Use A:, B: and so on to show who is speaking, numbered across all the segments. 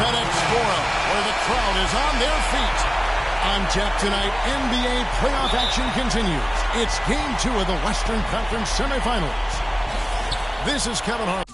A: FedEx Forum, where the crowd is on their feet. On tap tonight, NBA playoff action continues. It's Game 2 of the Western Conference semifinals. This is Kevin Hart.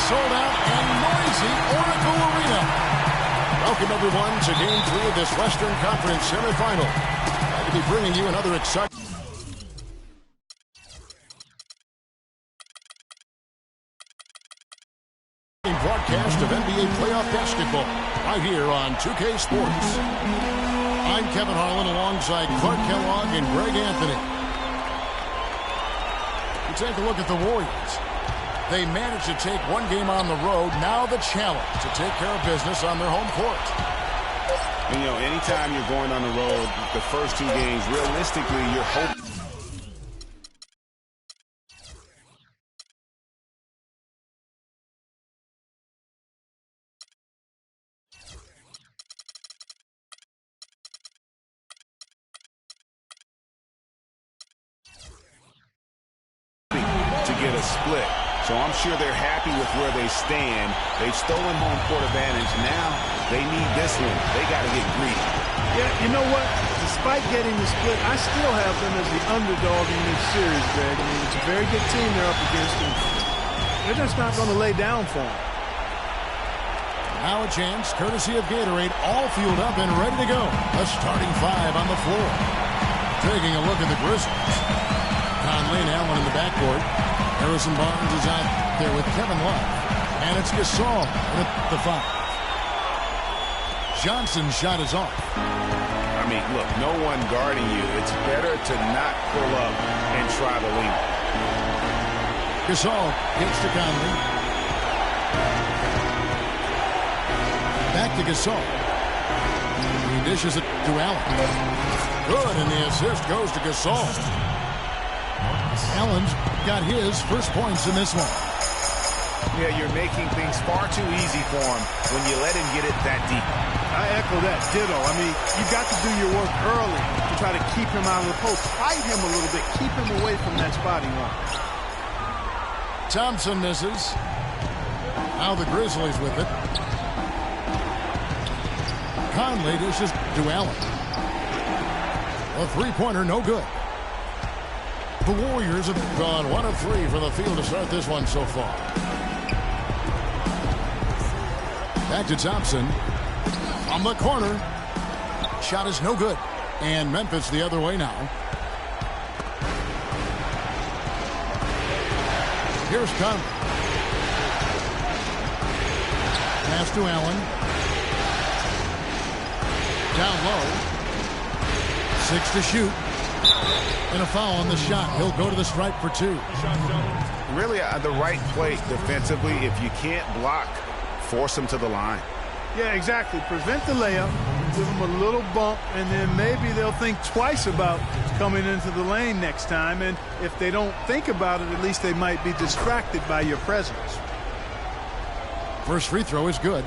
A: Sold-out and noisy Oracle Arena. Welcome, everyone, to Game 3 of this Western Conference semifinal. Glad to be bringing you another exciting broadcast of NBA playoff basketball right here on 2K Sports. I'm Kevin Harlan alongside Clark Kellogg and Greg Anthony. We take a look at the Warriors. They managed to take one game on the road. Now the challenge to take care of business on their home court.
B: And, you know, anytime you're going on the road, the first two games, realistically, you're hoping. To get a split. So I'm sure they're happy with where they stand. They've stolen home court advantage. Now they need this one. They got to get greedy.
C: Yeah, you know what? Despite getting the split, I still have them as the underdog in this series, Greg. I mean, it's a very good team they're up against, and they're just not going to lay down for them.
A: Now a chance, courtesy of Gatorade, all fueled up and ready to go. A starting five on the floor. Taking a look at the Grizzlies. Conley and Allen in the backcourt. Harrison Barnes is out there with Kevin Love. And it's Gasol at the 5. Johnson's shot is off.
B: I mean, look, no one guarding you. It's better to not pull up and try to lean.
A: Gasol gets to Conley. Back to Gasol. He dishes it to Allen. Good, and the assist goes to Gasol. Allen's got his first points in this one.
B: Yeah, you're making things far too easy for him when you let him get it that deep.
C: I echo that, ditto. I mean, you got to do your work early to try to keep him out of the post. Fight him a little bit. Keep him away from that spot he wants.
A: Thompson misses. Now the Grizzlies with it. Conley dishes to Allen. A three-pointer, no good. The Warriors have gone 1 of 3 from the field to start this one so far. Back to Thompson. From the corner. Shot is no good. And Memphis the other way now. Here's Conley. Pass to Allen. Down low. 6 to shoot. And a foul on the shot. He'll go to the stripe for 2.
B: Really the right play defensively. If you can't block, force him to the line.
C: Yeah, exactly. Prevent the layup, give them a little bump, and then maybe they'll think twice about coming into the lane next time. And if they don't think about it, at least they might be distracted by your presence.
A: First free throw is good.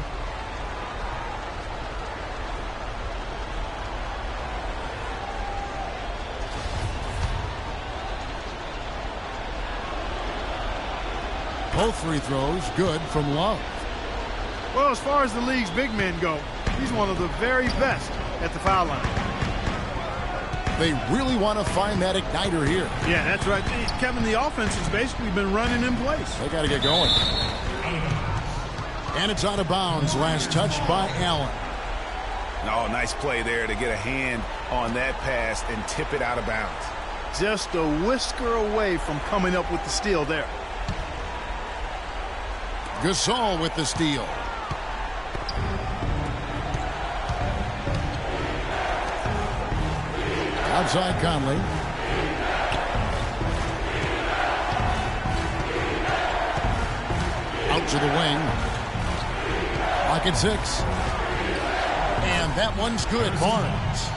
A: Both free throws good from Love.
C: Well, as far as the league's big men go, he's one of the very best at the foul line.
A: They really want to find that igniter here.
C: Yeah, that's right. Kevin, the offense has basically been running in place.
A: They got to get going. And it's out of bounds. Last touch by Allen.
B: Oh, nice play there to get a hand on that pass and tip it out of bounds.
C: Just a whisker away from coming up with the steal there.
A: Gasol with the steal. Outside Conley. Out to the wing. Lock at 6. And that one's good. Barnes.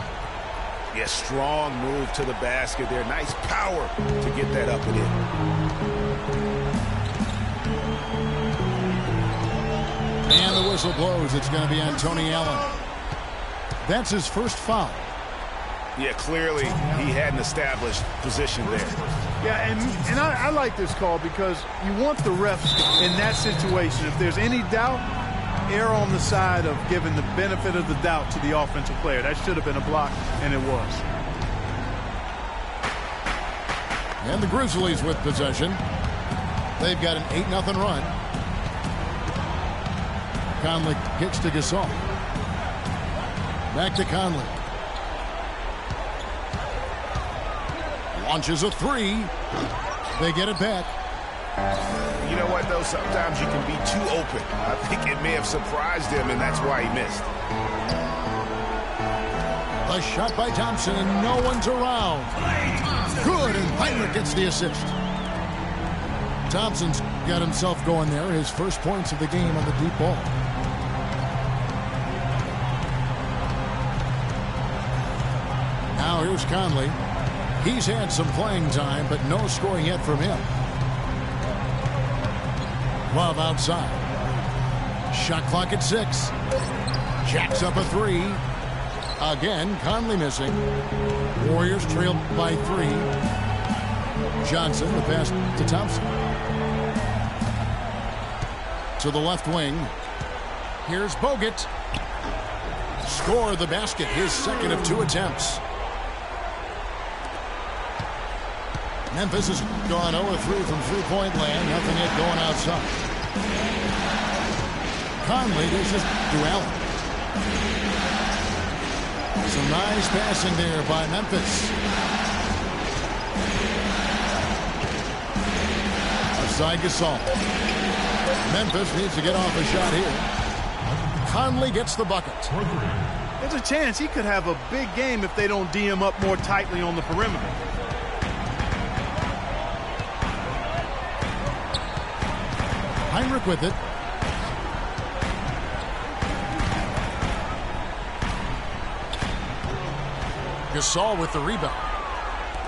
B: Yeah, strong move to the basket there. Nice power to get that up and in.
A: And the whistle blows. It's going to be on Tony Allen. That's his first foul.
B: Yeah, clearly he had an established position there.
C: Yeah, and I like this call because you want the refs in that situation. If there's any doubt, err on the side of giving the benefit of the doubt to the offensive player. That should have been a block, and it was.
A: And the Grizzlies with possession. They've got an 8-0 run. Conley kicks to Gasol. Back to Conley. Launches a 3. They get it back.
B: You know what, though? Sometimes you can be too open. I think it may have surprised him, and that's why he missed.
A: A shot by Thompson, and no one's around. Good, and Heinrich gets the assist. Thompson's got himself going there. His first points of the game on the deep ball. Now here's Conley. He's had some playing time, but no scoring yet from him. Love outside. Shot clock at 6. Jacks up a 3. Again, Conley missing. Warriors trailed by 3. Johnson, the pass to Thompson. To the left wing. Here's Bogut. Score the basket. His second of 2 attempts. Memphis has gone 0-3 from three-point land. Nothing yet going outside. Conley dishes to Allen. Some nice passing there by Memphis. Outside Gasol. Memphis needs to get off a shot here. Conley gets the bucket.
C: There's a chance he could have a big game if they don't D him up more tightly on the perimeter.
A: Heinrich with it. Gasol with the rebound.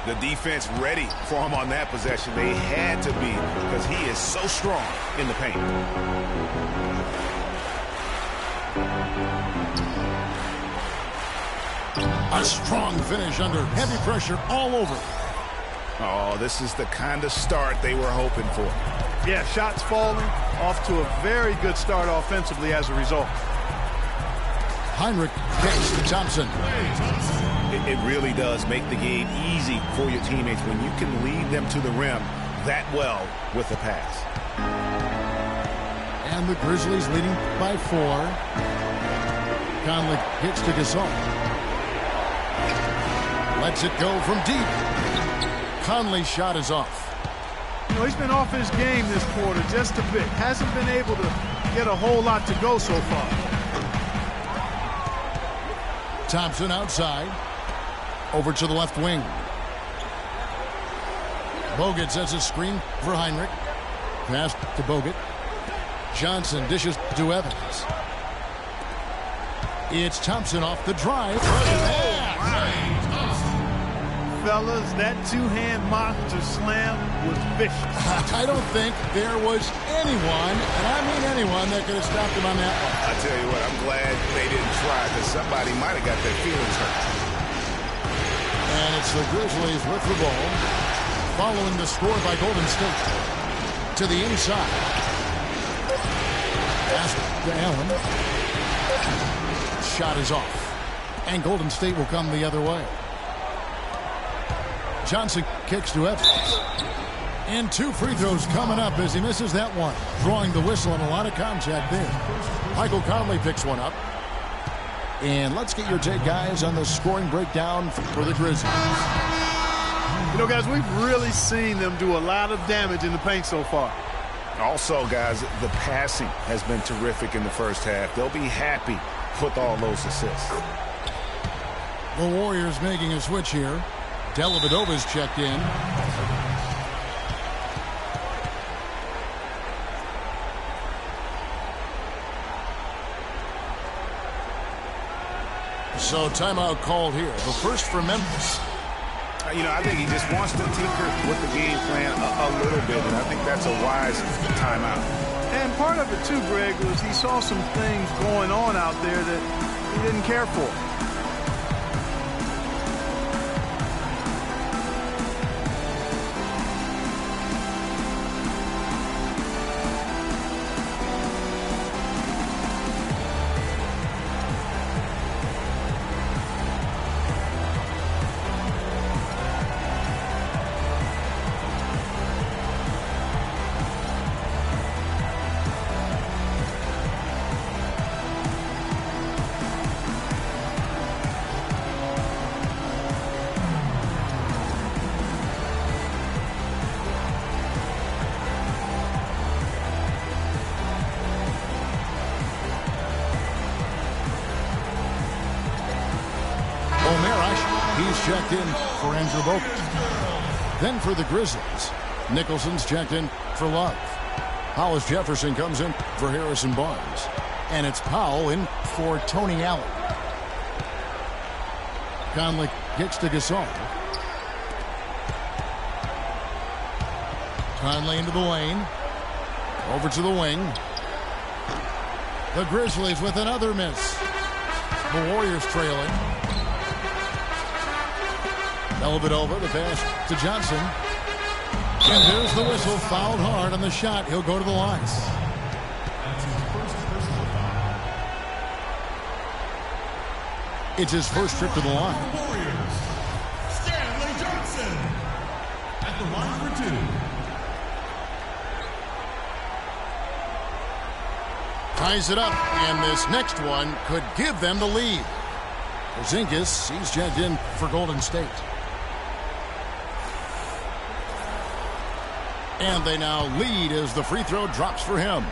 B: The defense ready for him on that possession. They had to be because he is so strong in the paint.
A: A strong finish under heavy pressure all over.
B: Oh, this is the kind of start they were hoping for.
C: Yeah, shots falling, off to a very good start offensively as a result.
A: Heinrich kicks to Thompson.
B: It really does make the game easy for your teammates when you can lead them to the rim that well with the pass.
A: And the Grizzlies leading by 4. Conley kicks to Gasol. Lets it go from deep. Conley's shot is off.
C: You know, he's been off his game this quarter just a bit. Hasn't been able to get a whole lot to go so far.
A: Thompson outside. Over to the left wing. Bogut sets a screen for Heinrich. Pass to Bogut. Johnson dishes to Evans. It's Thompson off the drive.
C: Fellas, that two-hand monster slam was vicious.
A: I don't think there was anyone, and I mean anyone, that could have stopped him on that one.
B: I tell you what, I'm glad they didn't try, because somebody might have got their feelings hurt.
A: And it's the Grizzlies with the ball, following the score by Golden State. To the inside. Pass to Allen. Shot is off. And Golden State will come the other way. Johnson kicks to Evans. And 2 free throws coming up as he misses that one. Drawing the whistle and a lot of contact there. Michael Conley picks one up. And let's get your take, guys, on the scoring breakdown for the Grizzlies.
C: You know, guys, we've really seen them do a lot of damage in the paint so far.
B: Also, guys, the passing has been terrific in the first half. They'll be happy with all those assists.
A: The Warriors making a switch here. Dellavedova's checked in. So timeout called here. The first for Memphis.
B: You know, I think he just wants to tinker with the game plan a little bit, and I think that's a wise timeout.
C: And part of it, too, Greg, was he saw some things going on out there that he didn't care for.
A: He's checked in for Andrew Bogut. Then for the Grizzlies, Nicholson's checked in for Love. Hollis Jefferson comes in for Harrison Barnes. And it's Powell in for Tony Allen. Conley kicks to Gasol. Conley into the lane. Over to the wing. The Grizzlies with another miss. The Warriors trailing. Dellavedova, the pass to Johnson. And there's the whistle, fouled hard on the shot. He'll go to the line. It's his first trip to the line.
D: Stanley Johnson at the line for 2.
A: Ties it up, and this next one could give them the lead. Porzingis, he's checked in for Golden State. And they now lead as the free throw drops for him.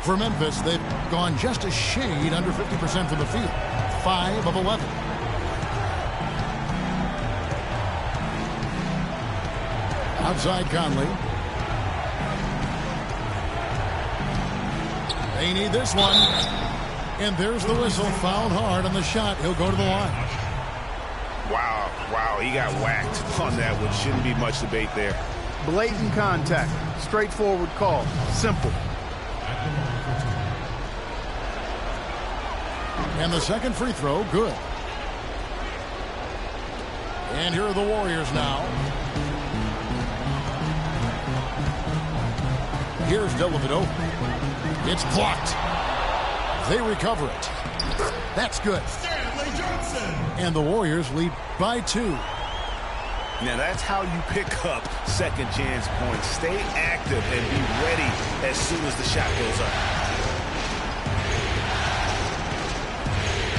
A: For Memphis, they've gone just a shade under 50% from the field. 5 of 11. Outside Conley. They need this one. And there's the whistle, fouled hard on the shot. He'll go to the line.
B: Wow, he got whacked on that one. Shouldn't be much debate there.
C: Blatant contact. Straightforward call. Simple.
A: And the second free throw, good. And here are the Warriors now. Here's Dellavedova. It's blocked. They recover it. That's good.
D: Stanley Johnson.
A: And the Warriors lead by 2.
B: Now that's how you pick up second chance points. Stay active and be ready as soon as the shot goes up.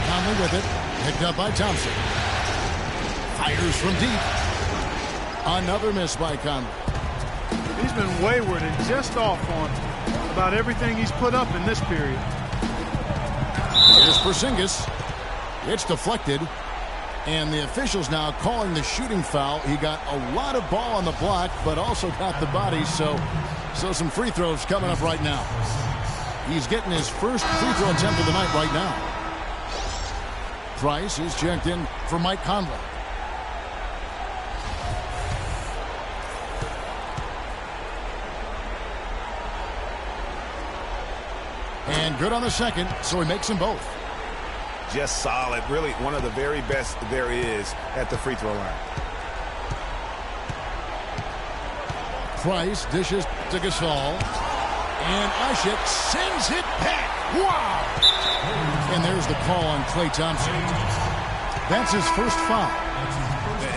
A: Conley with it. Picked up by Thompson. Fires from deep. Another miss by Conley.
C: He's been wayward and just off on about everything he's put up in this period.
A: Here's Porzingis. It's deflected. And the officials now calling the shooting foul. He got a lot of ball on the block, but also got the body. So some free throws coming up right now. He's getting his first free throw attempt of the night right now. Price is checked in for Mike Conley. And good on the second, so he makes them both.
B: Just solid. Really one of the very best there is at the free throw line.
A: Price dishes to Gasol. And Ashik sends it back. Wow! And there's the call on Klay Thompson. That's his first foul.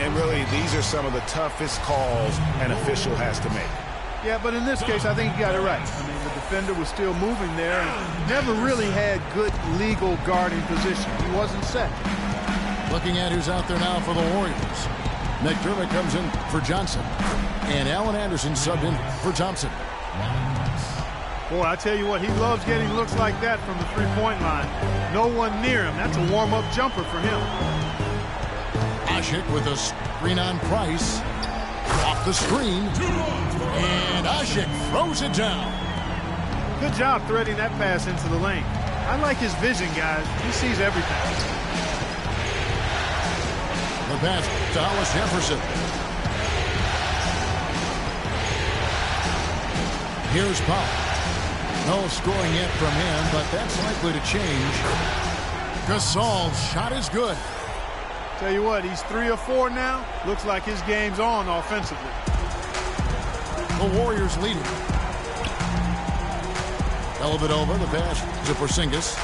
B: And really, these are some of the toughest calls an official has to make.
C: Yeah, but in this case, I think he got it right. I mean, the defender was still moving there and never really had good legal guarding position. He wasn't set.
A: Looking at who's out there now for the Warriors. McDermott comes in for Johnson. And Allen Anderson subbed in for Thompson.
C: Boy, I tell you what, he loves getting looks like that from the three-point line. No one near him. That's a warm-up jumper for him.
A: Ashik with a screen on Price. Off the screen. And Ashik throws it down.
C: Good job threading that pass into the lane. I like his vision, guys. He sees everything.
A: The pass to Hollis Jefferson. Here's Powell. No scoring yet from him, but that's likely to change. Gasol's shot is good.
C: Tell you what, he's 3 of 4 now. Looks like his game's on offensively.
A: The Warriors leading. Dellavedova, the pass to Porzingis.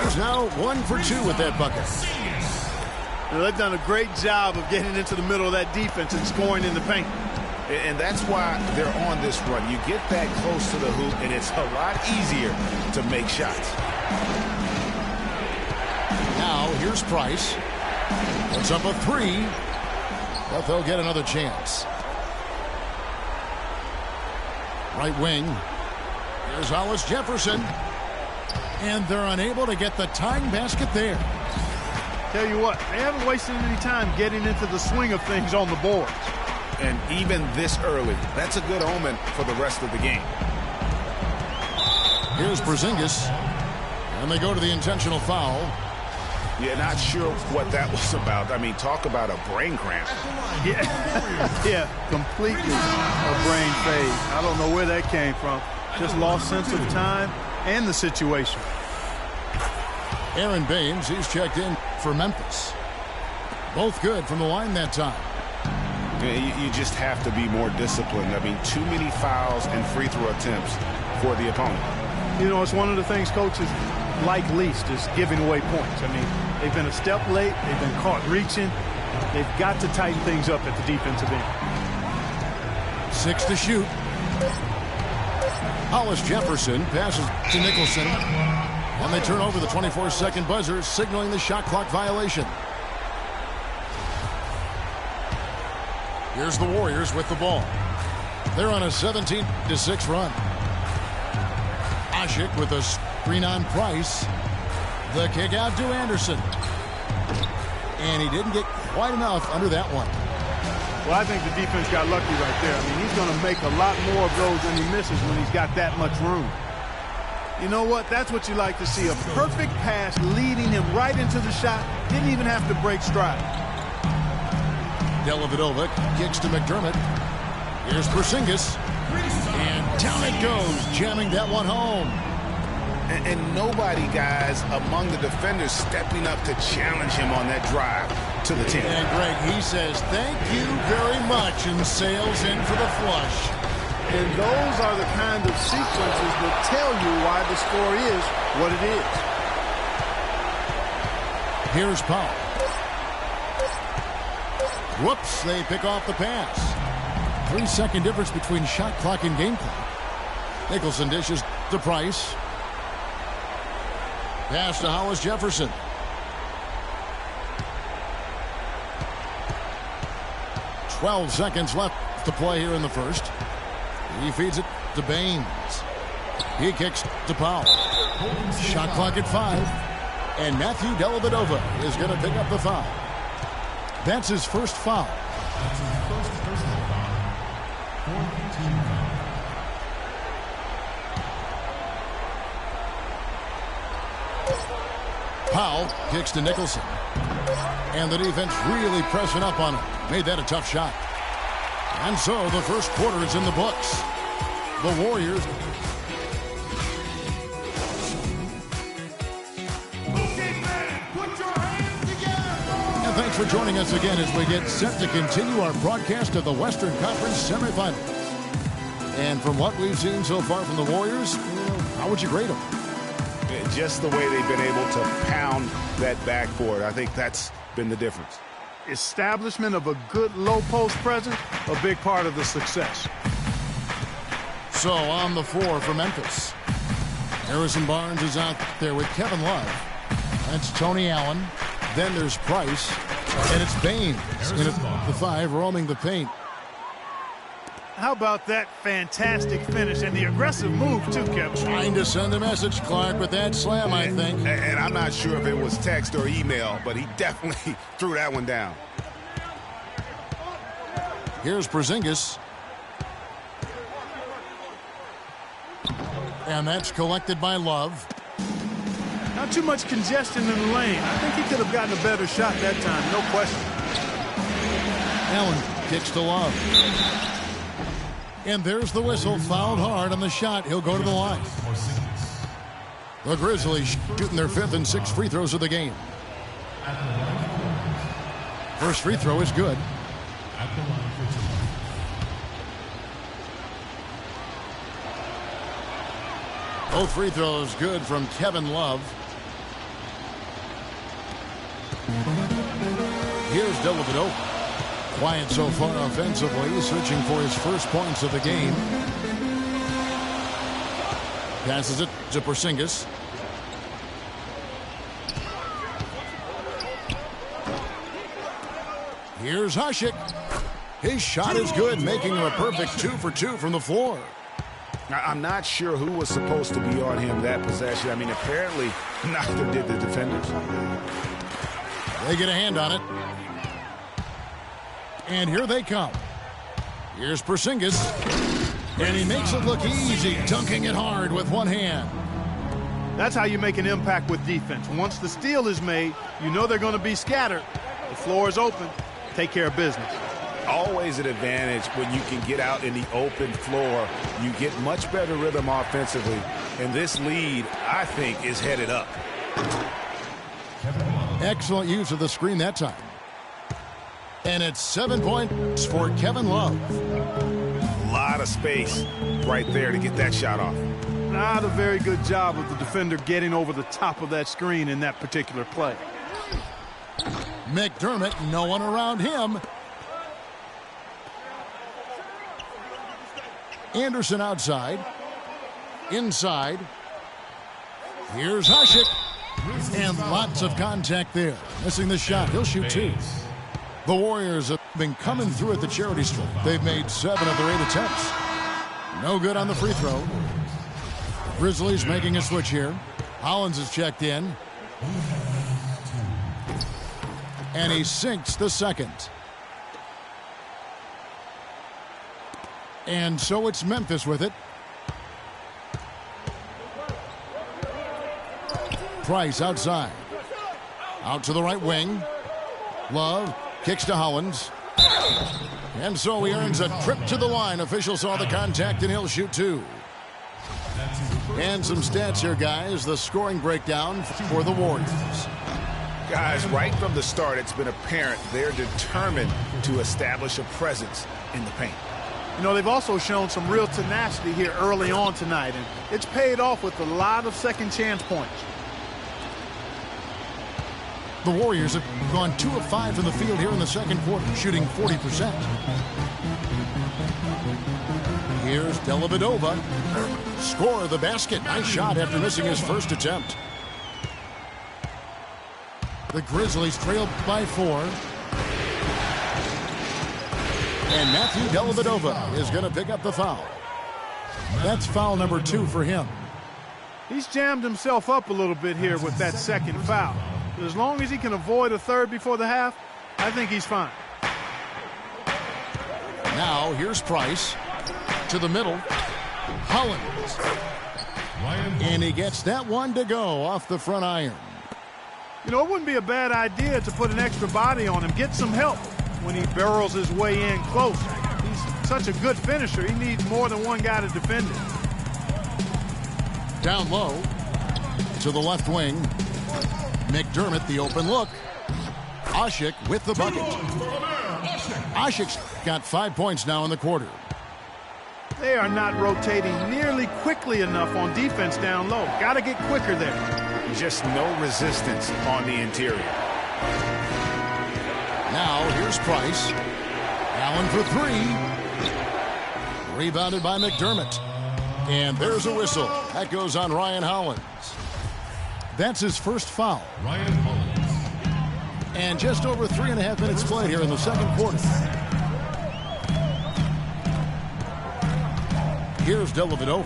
A: He's now 1 for 2 with that bucket.
C: Well, they've done a great job of getting into the middle of that defense and scoring in the paint.
B: And that's why they're on this run. You get that close to the hoop, and it's a lot easier to make shots.
A: Now, here's Price. Puts up a 3. But they'll get another chance. Right wing. Here's Hollis Jefferson. And they're unable to get the tying basket there.
C: Tell you what, they haven't wasted any time getting into the swing of things on the board.
B: And even this early, that's a good omen for the rest of the game.
A: Here's Porzingis. And they go to the intentional foul.
B: Yeah, not sure what that was about. I mean, talk about a brain cramp.
C: Yeah, completely a brain fade. I don't know where that came from. Just lost sense of time and the situation.
A: Aaron Baines, he's checked in for Memphis. Both good from the line that time.
B: You just have to be more disciplined. I mean, too many fouls and free throw attempts for the opponent.
C: You know, it's one of the things coaches like least is giving away points. I mean, they've been a step late. They've been caught reaching. They've got to tighten things up at the defensive end.
A: 6 to shoot. Hollis Jefferson passes to Nicholson. And they turn over the 24-second buzzer, signaling the shot clock violation. Here's the Warriors with the ball. They're on a 17-6 run. Ashik with a screen on Price. The kick out to Anderson. And he didn't get quite enough under that one.
C: Well, I think the defense got lucky right there. I mean, he's going to make a lot more of those than he misses when he's got that much room. You know what? That's what you like to see. A perfect pass leading him right into the shot. Didn't even have to break stride.
A: Dellavedova kicks to McDermott. Here's Porzingis. And down it goes, jamming that one home.
B: And nobody, guys, among the defenders stepping up to challenge him on that drive to the 10.
A: And Greg, he says, thank you very much, and sails in for the flush.
C: And those are the kind of sequences that tell you why the score is what it is.
A: Here's Powell. Whoops, they pick off the pass. 3-second difference between shot clock and game clock. Nicholson dishes to Price. Pass to Hollis Jefferson. 12 seconds left to play here in the first. He feeds it to Baines. He kicks to Powell. Shot clock at 5. And Matthew Dellavedova is going to pick up the foul. That's his first foul.
D: That's his first personal foul. 4-team foul.
A: Powell kicks to Nicholson. And the defense really pressing up on him. Made that a tough shot. And so the first quarter is in the books. The Warriors. And thanks for joining us again as we get set to continue our broadcast of the Western Conference semifinals. And from what we've seen so far from the Warriors, how would you grade them?
B: Just the way they've been able to pound that backboard. I think that's been the difference.
C: Establishment of a good low post presence, a big part of the success.
A: So on the floor for Memphis, Harrison Barnes is out there with Kevin Love. That's Tony Allen. Then there's Price. And it's Baines in at the 5, roaming the paint.
C: How about that fantastic finish and the aggressive move, too, Kevin?
A: Trying to send a message, Clark, with that slam, I think.
B: And I'm not sure if it was text or email, but he definitely threw that one down.
A: Here's Porzingis. And that's collected by Love.
C: Not too much congestion in the lane. I think he could have gotten a better shot that time, no question.
A: Allen kicks to Love. And there's the whistle, fouled hard on the shot. He'll go to the line. The Grizzlies shooting their 5th and 6th free throws of the game. First free throw is good. Both free throws good from Kevin Love. Here's Dellavedova. Quiet so far offensively, searching for his first points of the game. Passes it to Porzingis. Here's Hasek. His shot is good, making him a perfect 2 for 2 from the floor.
B: I'm not sure who was supposed to be on him that possession. I mean, apparently neither did the defenders.
A: They get a hand on it. And here they come. Here's Porzingis. And he makes it look easy, dunking it hard with one hand.
C: That's how you make an impact with defense. Once the steal is made, you know they're going to be scattered. The floor is open. Take care of business.
B: Always an advantage when you can get out in the open floor. You get much better rhythm offensively. And this lead, I think, is headed up.
A: Excellent use of the screen that time. And it's 7 points for Kevin Love.
B: A lot of space right there to get that shot off.
C: Not a very good job of the defender getting over the top of that screen in that particular play.
A: McDermott, no one around him. Anderson outside. Inside. Here's Hasek. And lots of contact there. Missing the shot. He'll shoot 2. The Warriors have been coming through at the charity stripe. They've made 7 of their 8 attempts. No good on the free throw. Grizzlies making a switch here. Hollins is checked in. And he sinks the second. And so it's Memphis with it. Price outside. Out to the right wing. Love kicks to Hollins. And so he earns a trip to the line. Official saw the contact and he'll shoot 2. And some stats here, guys. The scoring breakdown for the Warriors.
B: Guys, right from the start, it's been apparent they're determined to establish a presence in the paint.
C: You know, they've also shown some real tenacity here early on tonight, and it's paid off with a lot of second chance points.
A: The Warriors have gone 2 of 5 from the field here in the second quarter, shooting 40%. Here's Dellavedova. Score of the basket. Nice shot after missing his first attempt. The Grizzlies trail by 4. And Matthew Dellavedova is going to pick up the foul. That's foul number 2 for him.
C: He's jammed himself up a little bit here with that second foul. But as long as he can avoid a third before the half, I think he's fine.
A: Now here's Price to the middle. Hollins. And he gets that one to go off the front iron.
C: You know, it wouldn't be a bad idea to put an extra body on him, get some help when he barrels his way in close. He's such a good finisher. He needs more than one guy to defend him.
A: Down low to the left wing. McDermott, the open look. Ashik with the bucket. Ashik's got 5 points now in the quarter.
C: They are not rotating nearly quickly enough on defense down low. Got to get quicker there.
B: Just no resistance on the interior.
A: Now here's Price. Allen for 3. Rebounded by McDermott. And there's a whistle. That goes on Ryan Hollins. That's his first foul.
D: Ryan Hollins.
A: And just over 3.5 minutes played here in the second quarter. Here's Dellavedova.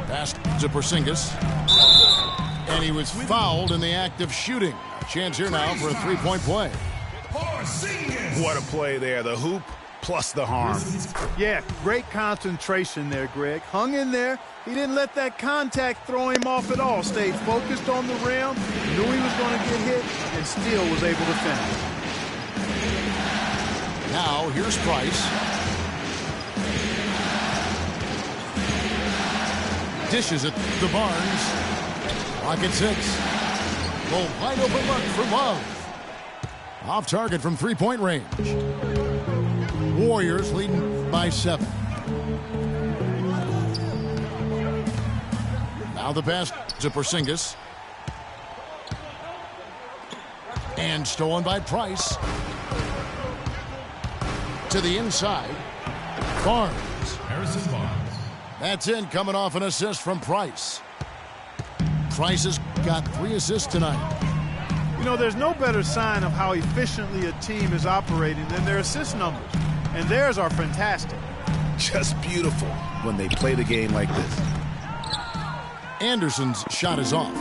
A: Pass to Porzingis. And he was fouled in the act of shooting. A chance here now for a three-point play.
B: What a play there. The hoop plus the harm.
C: Yeah, great concentration there, Greg. Hung in there. He didn't let that contact throw him off at all. Stayed focused on the rim. Knew he was going to get hit and still was able to finish.
A: Now here's Price. Dishes it to Barnes. Pocket 6. The wide open look for Love. Off target from three-point range. Warriors leading by 7. Now the pass to Porzingis. And stolen by Price. To the inside. Barnes.
D: Harrison Barnes.
A: That's in, coming off an assist from Price. Price has got 3 assists tonight.
C: You know, there's no better sign of how efficiently a team is operating than their assist numbers. And theirs are fantastic.
B: Just beautiful when they play the game like this.
A: Anderson's shot is off.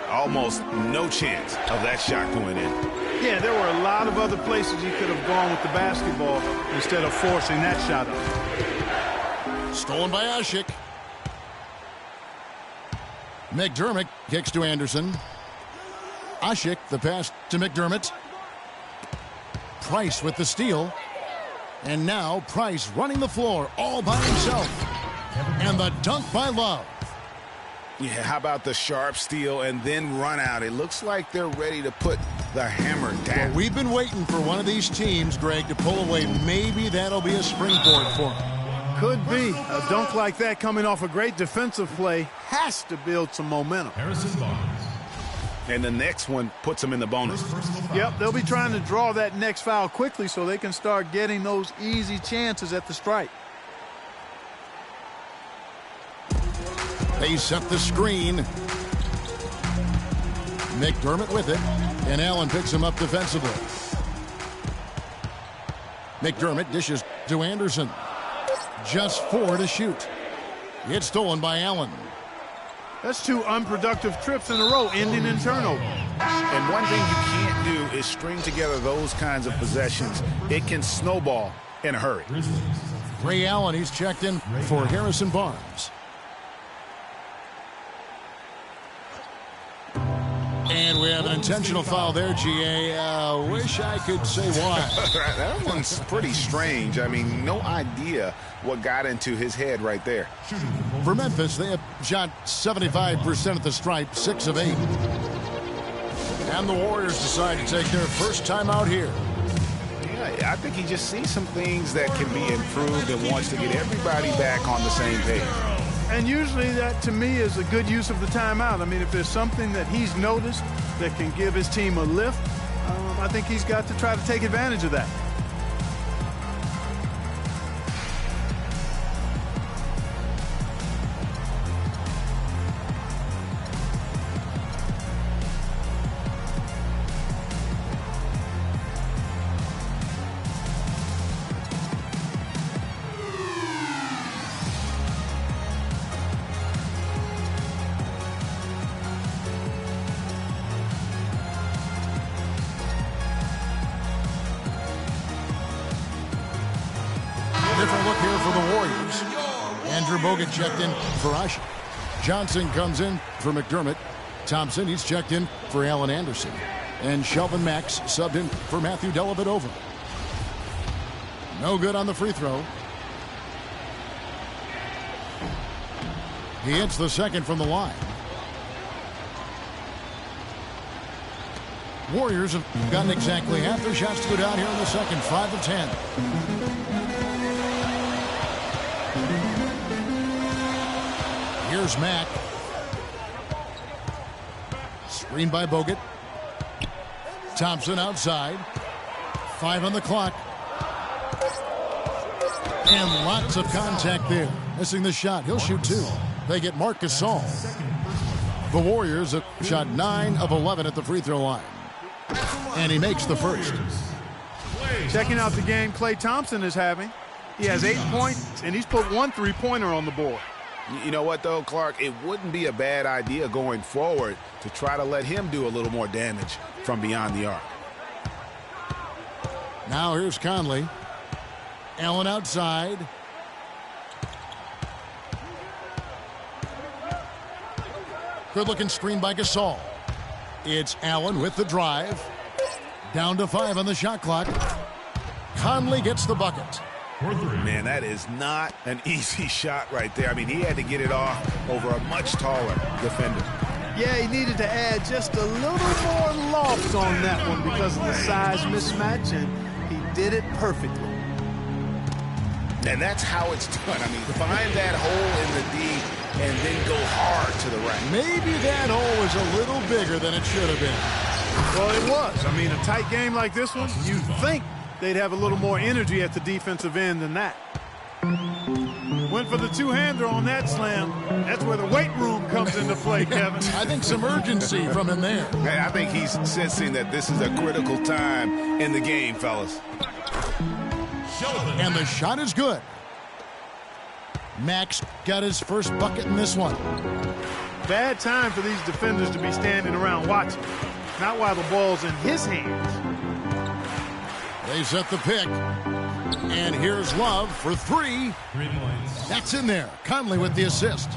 B: Almost no chance of that shot going in.
C: Yeah, there were a lot of other places he could have gone with the basketball instead of forcing that shot up.
A: Stolen by Ashik. McDermott kicks to Anderson. Ashik, the pass to McDermott. Price with the steal. And now Price running the floor all by himself. And the dunk by Love.
B: Yeah, how about the sharp steal and then run out? It looks like they're ready to put the hammer down.
A: Well, we've been waiting for one of these teams, Greg, to pull away. Maybe that'll be a springboard for them.
C: Could be. A dunk like that coming off a great defensive play has to build some momentum.
D: Harrison Barnes.
B: And the next one puts them in the bonus.
C: Yep, they'll be trying to draw that next foul quickly so they can start getting those easy chances at the stripe.
A: They set the screen. McDermott with it. And Allen picks him up defensively. McDermott dishes to Anderson. Just 4 to shoot. It's stolen by Allen.
C: That's 2 unproductive trips in a row, ending in turnover.
B: And one thing you can't do is string together those kinds of possessions. It can snowball in a hurry.
A: Ray Allen, he's checked in for Harrison Barnes. And we have an intentional foul there, GA. Wish I could say why.
B: That one's pretty strange. I mean, no idea what got into his head right there.
A: For Memphis, they have shot 75% at the stripe, 6 of 8. And the Warriors decide to take their first time out here.
B: Yeah, I think he just sees some things that can be improved and wants to get everybody back on the same page.
C: And usually that, to me, is a good use of the timeout. I mean, if there's something that he's noticed that can give his team a lift, I think he's got to try to take advantage of that.
A: hitter for the Warriors. Andrew Bogut checked in for Usher. Johnson comes in for McDermott. Thompson, he's checked in for Allen Anderson. And Shelvin Max subbed in for Matthew Dellavedova. No good on the free throw. He hits the second from the line. Warriors have gotten exactly half their shots to go down here in the second, 5 of 10. Here's Mack. Screen by Bogut. Thompson outside. 5 on the clock. And lots of contact there. Missing the shot. He'll shoot 2. They get Marc Gasol. The Warriors have shot 9 of 11 at the free throw line. And he makes the first.
C: Checking out the game Klay Thompson is having. He has 8 points, and he's put 1 3-pointer on the board.
B: You know what, though, Clark? It wouldn't be a bad idea going forward to try to let him do a little more damage from beyond the arc.
A: Now here's Conley. Allen outside. Good-looking screen by Gasol. It's Allen with the drive. Down to 5 on the shot clock. Conley gets the bucket.
B: Man, that is not an easy shot right there. I mean, he had to get it off over a much taller defender.
C: Yeah, he needed to add just a little more loft on that one because of the size mismatch, and he did it perfectly.
B: And that's how it's done. I mean, find that hole in the D and then go hard to the rack.
A: Maybe that hole was a little bigger than it should have been.
C: Well, it was. I mean, a tight game like this one, you'd think they'd have a little more energy at the defensive end than that. Went for the two-hander on that slam. That's where the weight room comes into play, Kevin.
A: I think some urgency from him there.
B: Hey, I think he's sensing that this is a critical time in the game, fellas.
A: And the shot is good. Max got his first bucket in this one.
C: Bad time for these defenders to be standing around watching. Not while the ball's in his hands.
A: They set the pick. And here's Love for 3.
D: 3 points.
A: That's in there. Conley with the assist.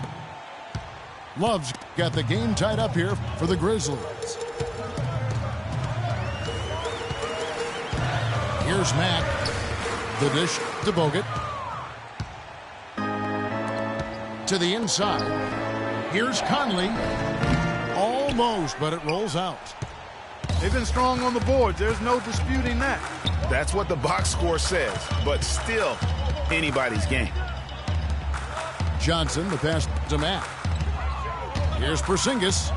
A: Love's got the game tied up here for the Grizzlies. Here's Mack. The dish to Bogut. To the inside. Here's Conley. Almost, but it rolls out.
C: They've been strong on the board. There's no disputing that.
B: That's what the box score says, but still anybody's game.
A: Johnson, the pass to Mack. Here's Porzingis.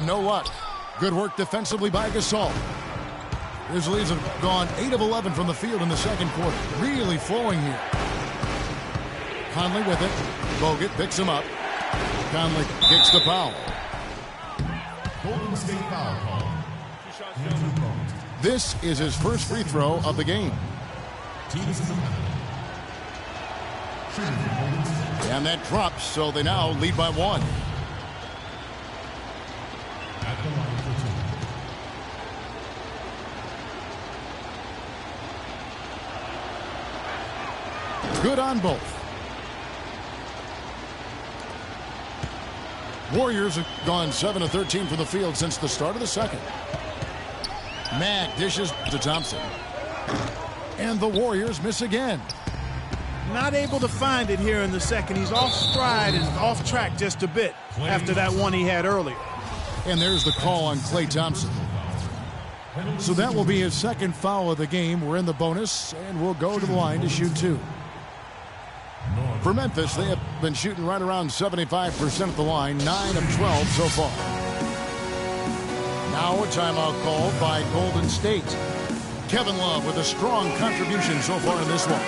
A: No luck. Good work defensively by Gasol. Grizzlies have gone 8 of 11 from the field in the second quarter. Really flowing here. Conley with it. Bogut picks him up. Conley kicks the foul.
D: Golden State foul call. Andrew Bogut.
A: This is his first free throw of the game.
D: Team is in the penalty. Shooting for Golden State.
A: And that drops, so they now lead by 1.
D: At the line for 2.
A: Good on both. Warriors have gone 7 of 13 from the field since the start of the second. Mack dishes to Thompson. And the Warriors miss again.
C: Not able to find it here in the second. He's off stride and off track just a bit after that one he had earlier.
A: And there's the call on Klay Thompson. So that will be his second foul of the game. We're in the bonus, and we'll go to the line to shoot 2. For Memphis, they have been shooting right around 75% at the line, 9 of 12 so far. Now a timeout called by Golden State. Kevin Love with a strong contribution so far in this one.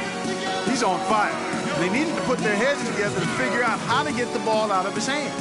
C: He's on fire. They needed to put their heads together to figure out how to get the ball out of his hand.